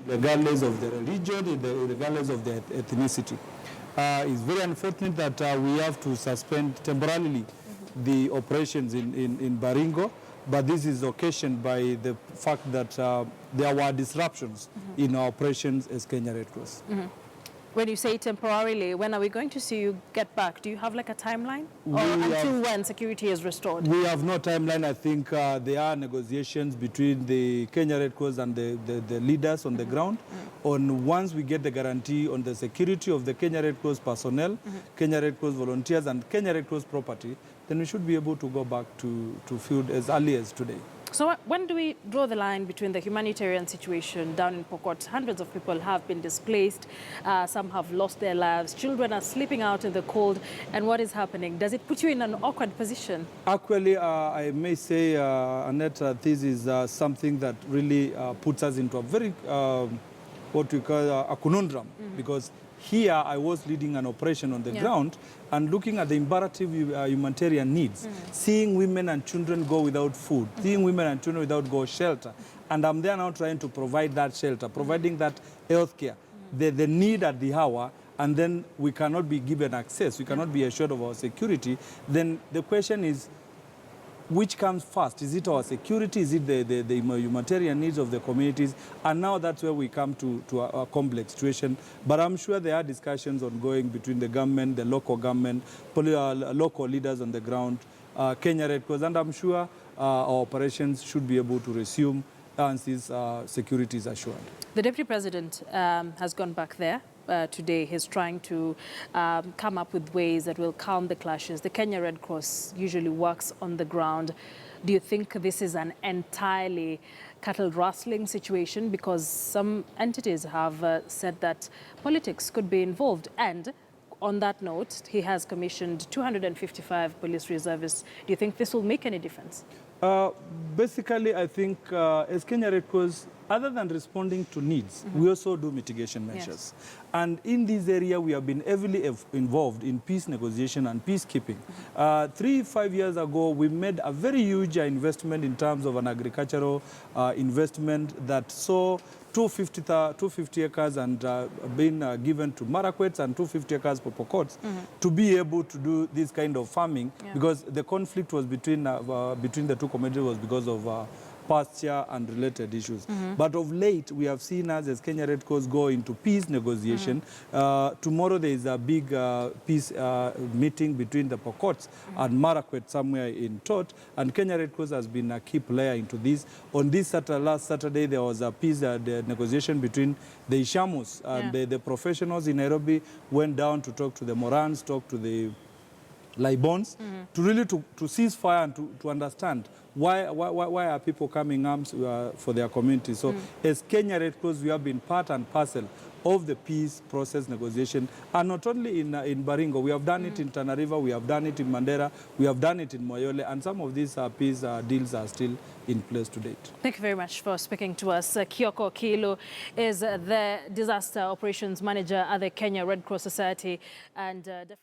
regardless of the religion, regardless of the ethnicity. It's very unfortunate that we have to suspend temporarily the operations in Baringo, but this is occasioned by the fact that there were disruptions in our operations as Kenya Red Cross. When you say temporarily, when are we going to see you get back? Do you have like a timeline? Or until when security is restored? We have no timeline. I think there are negotiations between the Kenya Red Cross and the leaders on the ground. On once we get the guarantee on the security of the Kenya Red Cross personnel, Kenya Red Cross volunteers and Kenya Red Cross property, then we should be able to go back to field as early as today. So when do we draw the line between the humanitarian situation down in Pokot? Hundreds of people have been displaced. Some have lost their lives. Children are sleeping out in the cold. And what is happening? Does it put you in an awkward position? Actually, I may say, Annette, this is something that really puts us into a very, what we call a conundrum. Because here I was leading an operation on the ground and looking at the imperative humanitarian needs, seeing women and children go without food, seeing women and children without shelter. And I'm there now trying to provide that shelter, providing that health care, the need at the hour, and then we cannot be given access, we cannot be assured of our security. Then the question is, which comes first? Is it our security? Is it the humanitarian needs of the communities? And now that's where we come to a complex situation. But I'm sure there are discussions ongoing between the government, the local government, local leaders on the ground, Kenya Red Cross, and I'm sure our operations should be able to resume once this security is assured. The Deputy President has gone back there. Today he's trying to come up with ways that will calm the clashes. The Kenya Red Cross usually works on the ground. Do you think this is an entirely cattle rustling situation? Because some entities have said that politics could be involved. And on that note, he has commissioned 255 police reservists. Do you think this will make any difference? Basically, I think as Kenya Red Cross, other than responding to needs, we also do mitigation measures. Yes. And in this area, we have been heavily involved in peace negotiation and peacekeeping. 3-5 years ago, we made a very huge investment in terms of an agricultural investment that saw 250 acres and been given to Marakwets and 250 acres for Pokots to be able to do this kind of farming because the conflict was between the two communities was because of pasture and related issues. But of late, we have seen us as Kenya Red Cross go into peace negotiation. Tomorrow there is a big peace meeting between the Pokots and Marakwet somewhere in Tot, and Kenya Red Cross has been a key player into this. On this last Saturday, there was a peace negotiation between the Ishamus and the professionals in Nairobi went down to talk to the Morans, talk to the Libons, to really to cease fire and to understand why are people coming arms for their community. So as Kenya Red Cross, we have been part and parcel of the peace process negotiation, and not only in Baringo, we have done it in Tana River, we have done it in Mandera, we have done it in Moyole, and some of these peace deals are still in place to date. Thank you very much for speaking to us. Kioko Kilo is the Disaster Operations Manager at the Kenya Red Cross Society, and definitely